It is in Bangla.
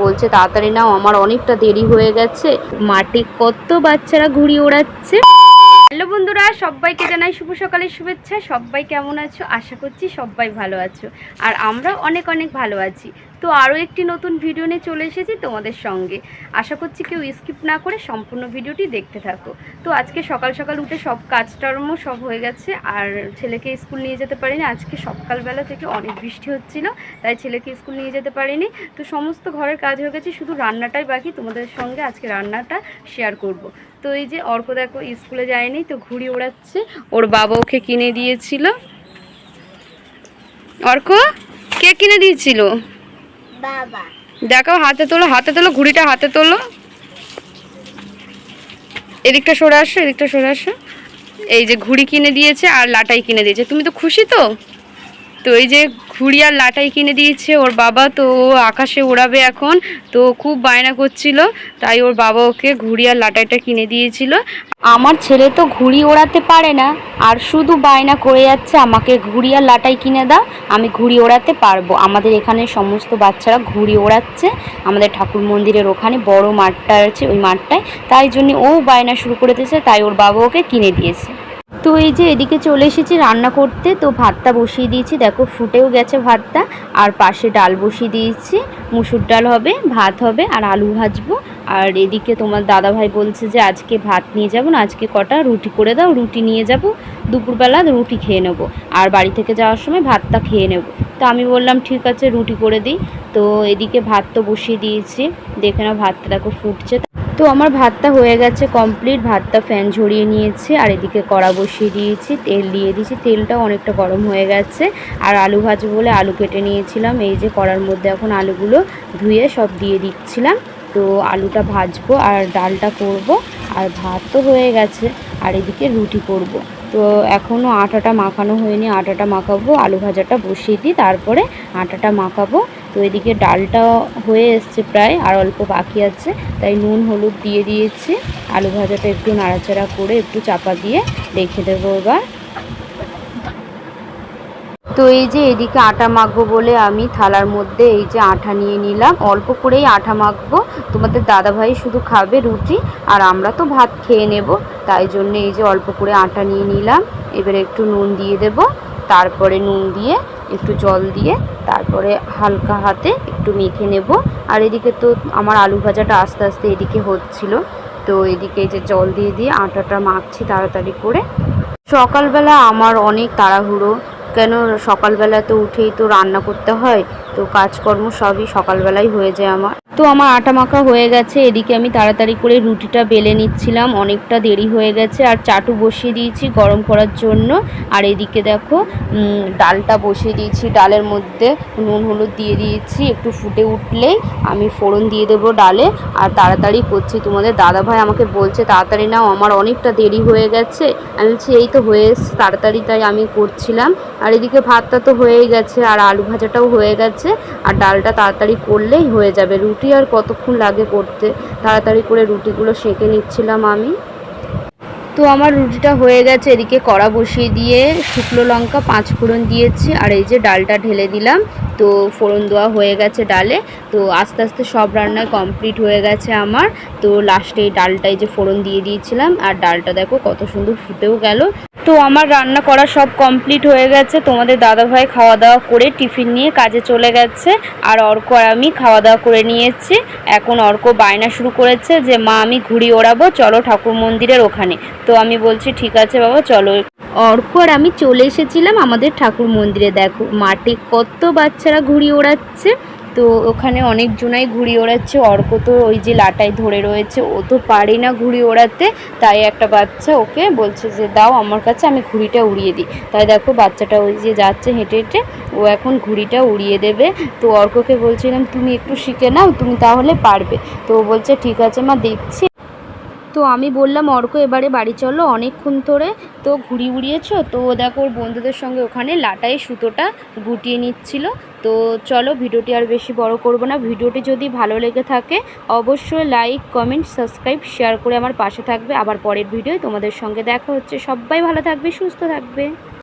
বলছে তাড়াতাড়ি নাও, আমার অনেকটা দেরি হয়ে গেছে। মাঠে কত বাচ্চারা ঘুড়ি ওড়াচ্ছে। হ্যালো বন্ধুরা, সবাইকে জানাই শুভ সকালের শুভেচ্ছা। সবাই কেমন আছো? আশা করছি সবাই ভালো আছো, আর আমরা অনেক অনেক ভালো আছি। তো আরও একটি নতুন ভিডিও নিয়ে চলে এসেছি তোমাদের সঙ্গে। আশা করছি কেউ স্কিপ না করে সম্পূর্ণ ভিডিওটি দেখতে থাকো। তো আজকে সকাল সকাল উঠে সব কাজকর্ম সব হয়ে গেছে, আর ছেলেকে স্কুল নিয়ে যেতে পারিনি। আজকে সকালবেলা থেকে অনেক বৃষ্টি হচ্ছিল, তাই ছেলেকে স্কুল নিয়ে যেতে পারিনি। তো সমস্ত ঘরের কাজ হয়ে গেছে, শুধু রান্নাটাই বাকি। তোমাদের সঙ্গে আজকে রান্নাটা শেয়ার করব। তো এই যে অর্ক দেখো স্কুলে যায়নি, তো ঘুড়ি ওড়াচ্ছে। ওর বাবা ওকে কিনে দিয়েছিল। অর্ক, কে কিনে দিয়েছিল? বাবা। দেখাও, হাতে তোলো, হাতে তোলো, ঘুড়িটা হাতে তোলো। এদিকটা সরে আসো, এদিকটা সরে আসো। এই যে ঘুড়ি কিনে দিয়েছে আর লাটাই কিনে দিয়েছে। তুমি তো খুশি তো? তো এই যে ঘুড়ি আর লাটাই কিনে দিয়েছে ওর বাবা। তো ও আকাশে ওড়াবে এখন, তো খুব বায়না করছিল, তাই ওর বাবা ওকে ঘুড়ি আর লাটাইটা কিনে দিয়েছিল। আমার ছেলে তো ঘুড়ি ওড়াতে পারে না, আর শুধু বায়না করে যাচ্ছে আমাকে ঘুড়ি আর লাটাই কিনে দাও, আমি ঘুড়ি ওড়াতে পারবো। আমাদের এখানে সমস্ত বাচ্চারা ঘুড়ি ওড়াচ্ছে, আমাদের ঠাকুর মন্দিরের ওখানে বড় মাঠটা আছে, ওই মাঠটায়। তাই জন্য ও বায়না শুরু করে দিয়েছে, তাই ওর বাবা ওকে কিনে দিয়েছে। তো এই যে এদিকে চলে এসেছি রান্না করতে। তো ভাতটা বসিয়ে দিয়েছি, দেখো ফুটেও গেছে ভাতটা। আর পাশে ডাল বসিয়ে দিয়েছি, মুসুর ডাল হবে, ভাত হবে, আর আলু ভাজবো। আর এদিকে তোমার দাদাভাই বলছে যে আজকে ভাত নিয়ে যাব না, আজকে কটা রুটি করে দাও, রুটি নিয়ে যাব, দুপুরবেলা রুটি খেয়ে নেবো, আর বাড়ি থেকে যাওয়ার সময় ভাতটা খেয়ে নেব। তো আমি বললাম ঠিক আছে, রুটি করে দিই। তো এদিকে ভাত তো বসিয়ে দিয়েছি, দেখে নাও ভাতটা দেখো ফুটছে। তো আমার ভাতটা হয়ে গেছে কমপ্লিট, ভাতটা ফ্যান ঝরিয়ে নিয়েছি। আর এদিকে কড়া বসিয়ে দিয়েছি, তেল দিয়ে দিয়েছি, তেলটাও অনেকটা গরম হয়ে গেছে। আর আলু ভাজবো বলে আলু কেটে নিয়েছিলাম, এই যে কড়ার মধ্যে এখন আলুগুলো ধুয়ে সব দিয়ে দিচ্ছিলাম। তো আলুটা ভাজবো আর ডালটা করব, আর ভাত তো হয়ে গেছে। আর এদিকে রুটি করব। তো এখনও আটাটা মাখানো হয়নি, আটাটা মাখাবো, আলু ভাজাটা বসিয়ে দিই, তারপরে আটাটা মাখাবো। তো এদিকে ডালটা হয়ে এসছে প্রায়, আর অল্প বাকি আছে, তাই নুন হলুদ দিয়ে দিয়েছি। আলু ভাজাটা একটু নাড়াচাড়া করে একটু চাপা দিয়ে রেখে দেবো এবার। তো এই যে এদিকে আটা মাখবো বলে আমি থালার মধ্যে এই যে আটা নিয়ে নিলাম, অল্প করেই আটা মাখবো। তোমাদের দাদাভাই শুধু খাবে রুটি, আর আমরা তো ভাত খেয়ে নেব, তাই জন্য এই যে অল্প করে আটা নিয়ে নিলাম। এবারে একটু নুন দিয়ে দেব, তারপরে নুন দিয়ে একটু জল দিয়ে তারপরে হালকা হাতে একটু মেখে নেব। আর এদিকে তো আমার আলু ভাজাটা আস্তে আস্তে এদিকে হচ্ছিল। তো এদিকে এই যে জল দিয়ে দিয়ে আটাটা মাখছি তাড়াতাড়ি করে। সকালবেলা আমার অনেক তাড়াহুড়ো, কেন সকালবেলা তো উঠেই তো রান্না করতে হয়, তো কাজকর্ম সবই সকালবেলাই হয়ে যায় আমার। তো আমার আটা মাখা হয়ে গেছে, এদিকে আমি তাড়াতাড়ি করে রুটিটা বেলে নিচ্ছিলাম, অনেকটা দেরি হয়ে গেছে। আর চাটু বসিয়ে দিয়েছি গরম করার জন্য। আর এদিকে দেখো ডালটা বসিয়ে দিয়েছি, ডালের মধ্যে নুন হলুদ দিয়ে দিয়েছি, একটু ফুটে উঠলেই আমি ফোড়ন দিয়ে দেবো ডালে। আর তাড়াতাড়ি করছি, তোমাদের দাদাভাই আমাকে বলছে তাড়াতাড়ি নাও, আমার অনেকটা দেরি হয়ে গেছে। আমি বলছি এই তো হয়ে এসছে তাড়াতাড়ি, তাই আমি করছিলাম। আর এদিকে ভাতটা তো হয়েই গেছে, আর আলু ভাজাটাও হয়ে গেছে, আর ডালটা তাড়াতাড়ি করলেই হয়ে যাবে। রুটি আর কতক্ষণ লাগে করতে, তাড়াতাড়ি করে রুটিগুলো সেঁকে নিচ্ছিলাম আমি। তো আমার রুটিটা হয়ে গেছে, এদিকে কড়া বসিয়ে দিয়ে শুকনো লঙ্কা 5 ফোড়ন দিয়েছি, আর এই যে ডালটা ঢেলে দিলাম। তো ফোড়ন দেওয়া হয়ে গেছে ডালে। তো আস্তে আস্তে সব রান্নায় কমপ্লিট হয়ে গেছে আমার। তো লাস্টে এই ডালটাই যে ফোড়ন দিয়ে দিয়েছিলাম, আর ডালটা দেখো কত সুন্দর ফুটেও গেল। তো আমার রান্না করা সব কমপ্লিট হয়ে গেছে। তোমাদের দাদাভাই খাওয়া দাওয়া করে টিফিন নিয়ে কাজে চলে গেছে, আর অর্ক আর আমি খাওয়া দাওয়া করে নিয়েছি। এখন অর্ক বায়না শুরু করেছে যে মা আমি ঘুড়ি ওড়াবো, চলো ঠাকুর মন্দিরের ওখানে। তো আমি বলছি ঠিক আছে বাবা চলো। অর্ক আর আমি চলে এসেছিলাম আমাদের ঠাকুর মন্দিরে। দেখো মাঠে কত বাচ্চারা ঘুড়ি ওড়াচ্ছে, তো ওখানে অনেকজনাই ঘুড়ি ওড়াচ্ছে। অর্ক তো ওই যে লাটাই ধরে রয়েছে, ও তো পারে না ঘুড়ি ওড়াতে, তাই একটা বাচ্চা ওকে বলছে যে দাও আমার কাছে, আমি ঘুড়িটা উড়িয়ে দিই। তাই দেখো বাচ্চাটা ওই যে যাচ্ছে হেঁটে হেঁটে, ও এখন ঘুড়িটা উড়িয়ে দেবে। তো অর্ককে বলছিলাম তুমি একটু শিখে নাও, তুমি তাহলে পারবে। তো ও বলছে ঠিক আছে মা, দেখছি। তো আমি বললাম অর্ক এবারে বাড়ি চলো, অনেকক্ষণ ধরে তো ঘুড়ি উড়িয়েছো। তো দেখো ওর বন্ধুদের সঙ্গে ওখানে লাটাই সুতোটা গুটিয়ে নিচ্ছিল। তো চলো ভিডিওটি আর বেশি বড় করব না। ভিডিওটি যদি ভালো লেগে থাকে অবশ্যই লাইক কমেন্ট সাবস্ক্রাইব শেয়ার করে আমার পাশে থাকবে। আবার পরের ভিডিওয় তোমাদের সঙ্গে দেখা হচ্ছে। সবাই ভালো থাকবে, সুস্থ থাকবে।